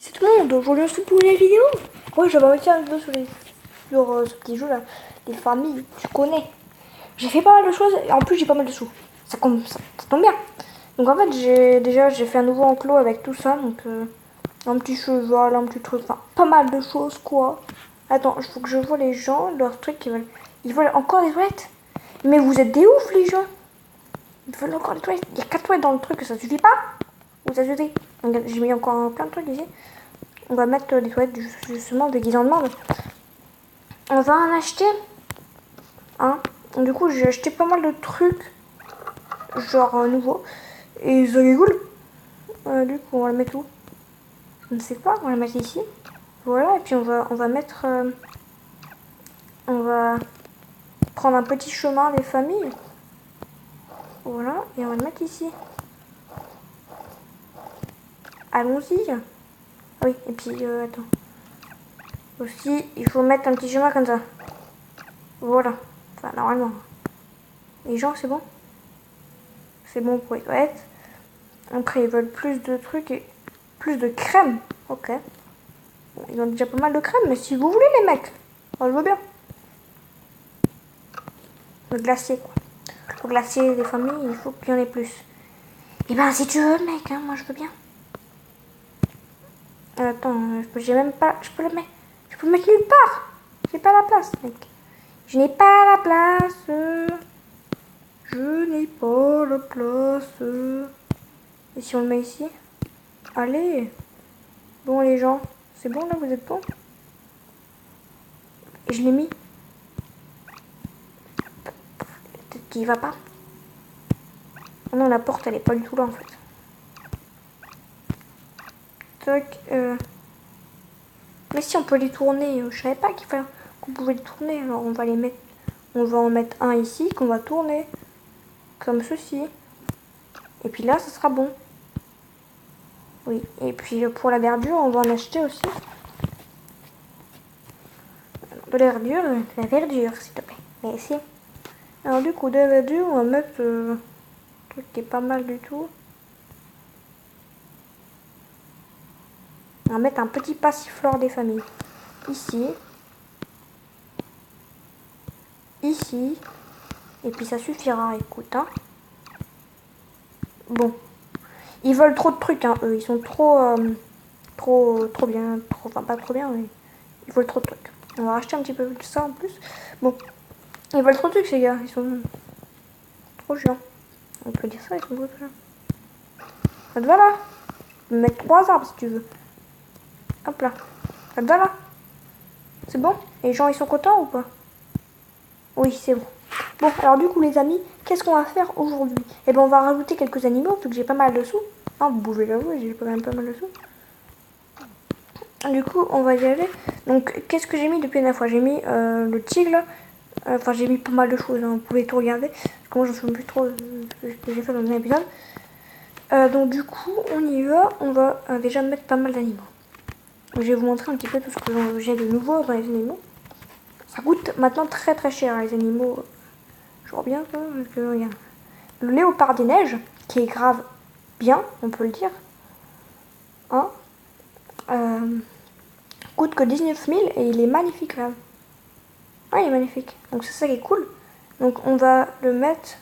C'est tout le monde, aujourd'hui on se fait pour une vidéo. Ouais, je vais remettre une vidéo sur ce petit jeu là, les familles, tu connais. J'ai fait pas mal de choses et en plus j'ai pas mal de sous. Ça tombe bien. Donc en fait j'ai fait un nouveau enclos avec tout ça, donc un petit cheval, un petit truc, enfin pas mal de choses quoi. Attends, il faut que je vois les gens, leurs trucs ils veulent encore des toilettes. Mais vous êtes des ouf les gens. Ils veulent encore des toilettes. Il y a 4 toilettes dans le truc, ça suffit pas. Ou ça suffit. J'ai mis encore plein de trucs ici. On va mettre des toilettes justement dès qu'ils en demandent. On va en acheter. Hein. Du coup, j'ai acheté pas mal de trucs. Genre nouveaux. Et ça est cool. Du coup, on va le mettre où? Je ne sais pas. On va le mettre ici. Voilà. Et puis on va mettre. On va prendre un petit chemin des familles. Voilà. Et on va le mettre ici. Allons-y. Oui. Et puis attends. Aussi, il faut mettre un petit chemin comme ça. Voilà. Enfin, normalement. Les gens, c'est bon? C'est bon pour les toilettes. Après, ils veulent plus de trucs et plus de crème. Ok. Bon, ils ont déjà pas mal de crème, mais si vous voulez, les mecs, moi je veux bien. Le glacier, quoi. Le glacier des familles, il faut qu'il y en ait plus. Et ben, si tu veux, mec, hein, moi je veux bien. Attends, j'ai même pas. Je peux le mettre. Je peux le mettre nulle part. J'ai pas la place, mec. Je n'ai pas la place. Je n'ai pas la place. Et si on le met ici? Allez. Bon, les gens, c'est bon là, vous êtes bons? Et je l'ai mis. Peut-être qu'il va pas. Oh non, la porte, elle est pas du tout là en fait. Toc. Mais si on peut les tourner, je savais pas qu'on pouvait les tourner. Alors on va les mettre. On va en mettre un ici qu'on va tourner. Comme ceci. Et puis là, ça sera bon. Oui. Et puis pour la verdure, on va en acheter aussi. De la verdure, s'il te plaît. Merci. Alors du coup, de la verdure, on va mettre un truc qui est pas mal du tout. On va mettre un petit passiflore des familles. Ici. Ici. Et puis ça suffira, écoute. Hein. Bon. Ils veulent trop de trucs, hein, eux. Ils sont trop bien. Enfin, pas trop bien, mais ils veulent trop de trucs. On va racheter un petit peu de ça en plus. Bon. Ils veulent trop de trucs, ces gars. Ils sont trop chiants. On peut dire ça, ils sont trop chiants. Ça te va là? Je peux mettre 3 arbres si tu veux. Hop là. Ça te va là? C'est bon? Et les gens, ils sont contents ou pas? Oui, c'est bon. Bon, alors du coup, les amis, qu'est-ce qu'on va faire aujourd'hui? Eh ben, on va rajouter quelques animaux, vu que j'ai pas mal de sous. Hein, vous pouvez l'avouer, j'ai quand même pas mal de sous. Du coup, on va y aller. Donc, qu'est-ce que j'ai mis depuis la dernière fois? J'ai mis le tigre. Enfin, j'ai mis pas mal de choses, hein, vous pouvez tout regarder. Parce que moi, je ne me souviens plus trop de ce que j'ai fait dans un épisode. Donc, du coup, on y va. On va déjà mettre pas mal d'animaux. Je vais vous montrer un petit peu tout ce que j'ai de nouveau dans les animaux. Ça coûte maintenant très très cher, les animaux. Je vois bien ça, parce que regarde. Le léopard des neiges, qui est grave bien, on peut le dire. Hein, coûte que 19 000 et il est magnifique là. Ah, il est magnifique. Donc c'est ça qui est cool. Donc on va le mettre.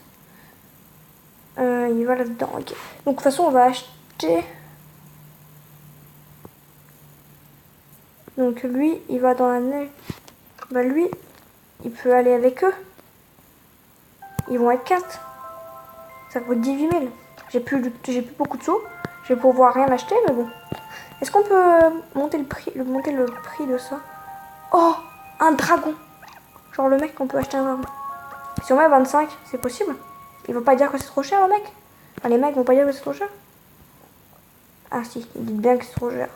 Il va là-dedans. Okay. Donc de toute façon on va acheter. Donc lui, il va dans la neige. Bah lui, il peut aller avec eux. Ils vont être 4. Ça coûte 18 000. J'ai plus beaucoup de sous. Je vais pouvoir rien acheter, mais bon. Est-ce qu'on peut monter le prix de ça? Oh, un dragon. Genre le mec, on peut acheter un dragon. Si on met 25, c'est possible? Il va pas dire que c'est trop cher, le mec? Enfin, les mecs vont pas dire que c'est trop cher? Ah si, ils disent bien que c'est trop cher.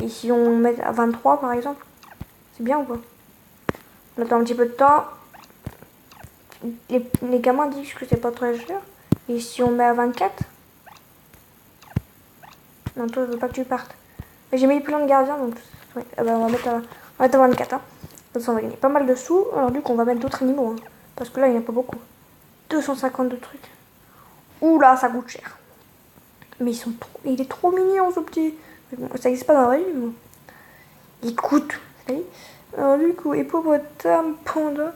Et si on met à 23 par exemple, c'est bien ou pas? On attend un petit peu de temps. Les gamins disent que c'est pas très cher. Et si on met à 24? Non, toi, je veux pas que tu partes. Mais j'ai mis plein de gardiens, donc ouais, on va mettre à 24. Hein. Comme ça, on va gagner pas mal de sous. Alors, du coup, on va mettre d'autres animaux. Hein, parce que là, il n'y en a pas beaucoup. 252 trucs. Ouh là, ça coûte cher. Mais il est trop mignon, ce petit Bon, ça n'existe pas dans la vraie vie, mais bon. Écoute, allez. Alors du coup, hippopotame, panda.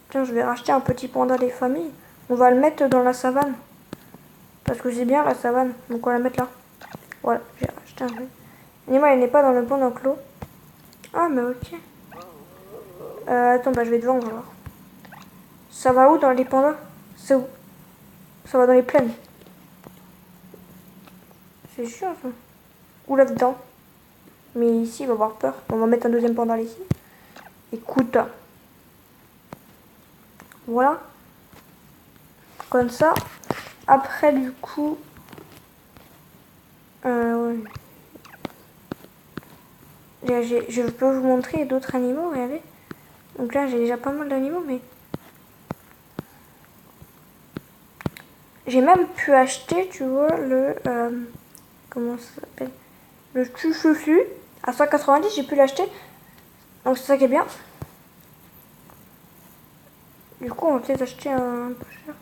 Tiens, je vais racheter un petit panda des familles. On va le mettre dans la savane. Parce que c'est bien la savane. Donc on va la mettre là. Voilà, j'ai racheté un peu. L'animal, il n'est pas dans le bon enclos. Ah, mais ok. Attends, bah je vais devant, on va voir. Ça va où dans les pandas? C'est où? Ça va dans les plaines. C'est chiant ça. Ou là-dedans. Mais ici, il va avoir peur. On va mettre un deuxième panda ici. Écoute. Voilà. Comme ça. Après, du coup... ouais. Je peux vous montrer d'autres animaux, regardez. Donc là, j'ai déjà pas mal d'animaux, mais... J'ai même pu acheter, tu vois, le... comment ça s'appelle? Le chuchuflu. À 190, j'ai pu l'acheter. Donc c'est ça qui est bien. Du coup, on va peut-être acheter un peu cher.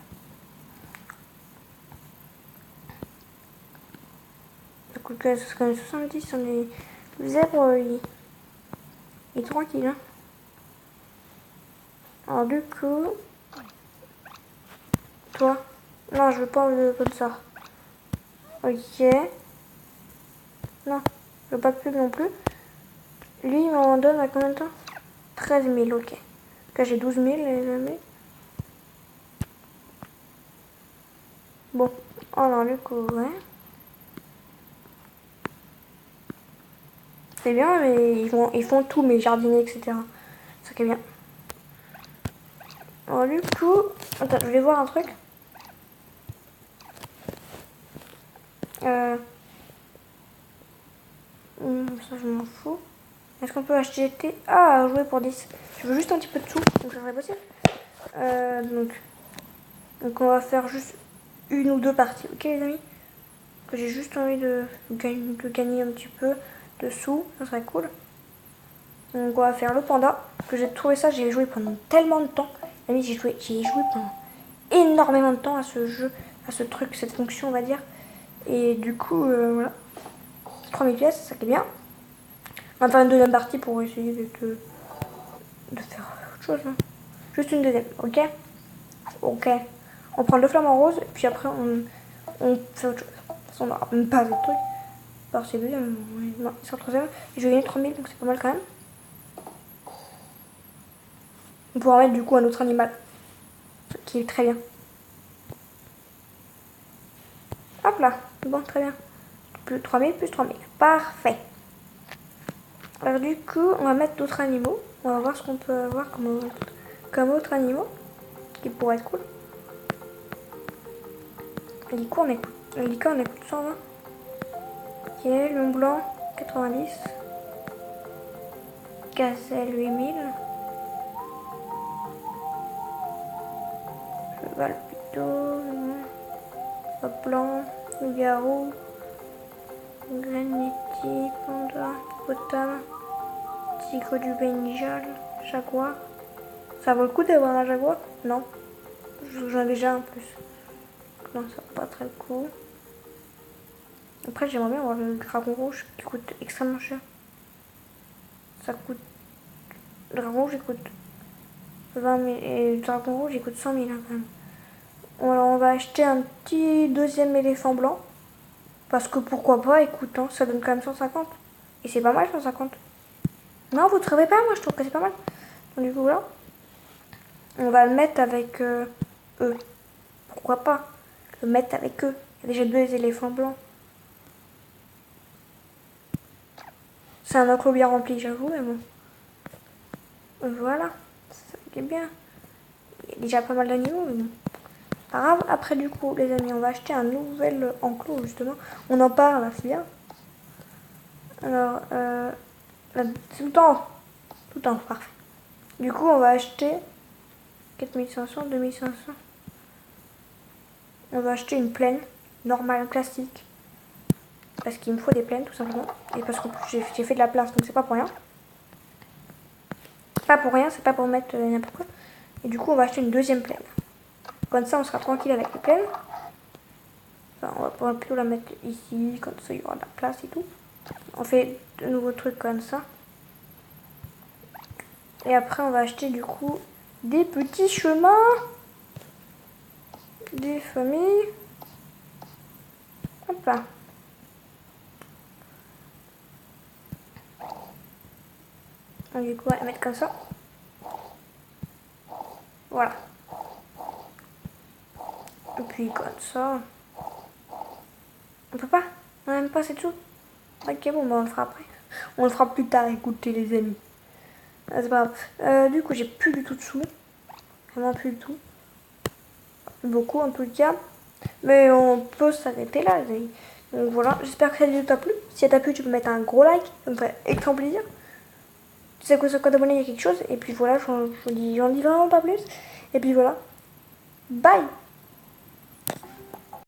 Ça coûte quand même 70. On est... Le zèbre, il est tranquille. Hein. Alors du coup... Toi. Non, je veux pas comme ça. Ok. Non, je veux pas de pub non plus. Lui, il m'en donne à combien de temps? 13 000, ok. Là, j'ai 12 000, les amis. Bon, alors du coup, ouais. C'est bien, mais ils font tout, mes jardiniers, etc. C'est ça qui est bien. Alors du coup, attends, je vais voir un truc. Ça, je m'en fous. Est-ce qu'on peut acheter jouer pour 10. Je veux juste un petit peu de sous, donc ça serait possible. Donc on va faire juste une ou deux parties, ok les amis? Que j'ai juste envie de gagner un petit peu de sous, ça serait cool. Donc on va faire le panda, que j'ai trouvé ça, j'ai joué pendant tellement de temps. Les amis, j'ai joué pendant énormément de temps à ce jeu, à ce truc, cette fonction on va dire. Et du coup, voilà. 3000 pièces, c'est ça qui est bien. On va faire une deuxième partie pour essayer de faire autre chose. Hein. Juste une deuxième, ok? Ok. On prend le flamant rose, et puis après on fait autre chose. De toute façon, on n'aura même pas d'autres trucs. Alors c'est deuxième, non, c'est le troisième. Et je vais gagner 3000, donc c'est pas mal quand même. On pourra mettre du coup un autre animal, qui est très bien. Hop là, bon, très bien. Plus 3000 plus 3000. Parfait. Alors du coup, on va mettre d'autres animaux. On va voir ce qu'on peut avoir comme autres animaux qui pourraient être cool. Le licorne écoute 120. Ok, lion blanc 90. Gazelle 8000. Cheval plutôt. Hop blanc. Loup-garou. Graniti. Panda. Hippopotame. Tigre du Bénijal. Jaguar. Ça vaut le coup d'avoir un jaguar? Non. J'en ai déjà un plus. Non, ça vaut pas très le coup. Après, j'aimerais bien avoir le dragon rouge qui coûte extrêmement cher. Ça coûte. Le dragon rouge il coûte 20 000 et le dragon rouge il coûte 100 000 hein, quand même. Alors, on va acheter un petit deuxième éléphant blanc. Parce que pourquoi pas, écoute, hein, ça donne quand même 150. Et c'est pas mal 150. Non, vous trouvez pas? Moi je trouve que c'est pas mal. Donc, du coup, voilà. On va le mettre avec eux. Pourquoi pas le mettre avec eux? Il y a déjà deux éléphants blancs. C'est un enclos bien rempli, j'avoue, mais bon. Voilà, ça qui est bien. Il y a déjà pas mal d'animaux, mais bon. Pas grave. Après, du coup, les amis, on va acheter un nouvel enclos, justement. On en parle, c'est bien. Alors, tout le temps. Tout le temps, parfait. Du coup, on va acheter 4500, 2500. On va acheter une plaine normale, classique. Parce qu'il me faut des plaines, tout simplement. Et parce que j'ai fait de la place, donc c'est pas pour rien. Pas pour rien, c'est pas pour mettre n'importe quoi. Et du coup, on va acheter une deuxième plaine. Comme ça, on sera tranquille avec les plaines. Enfin, on va plutôt la mettre ici, comme ça, il y aura de la place et tout. On fait de nouveaux trucs comme ça. Et après, on va acheter du coup des petits chemins. Des familles. Hop là. Donc, du coup, on va la mettre comme ça. Voilà. Et puis comme ça. On peut pas? On n'a même pas assez de sous? Ok, bon, bah on le fera après. On le fera plus tard, écoutez les amis. Ah, c'est pas grave. Du coup, j'ai plus du tout de sous. Vraiment plus du tout. Plus beaucoup en tout cas. Mais on peut s'arrêter là. Donc voilà, j'espère que cette vidéo t'a plu. Si elle t'a plu, tu peux mettre un gros like. Ça me ferait extrêmement plaisir. Tu sais quoi, sur le code abonné, il y a quelque chose. Et puis voilà, j'en dis vraiment pas plus. Et puis voilà. Bye!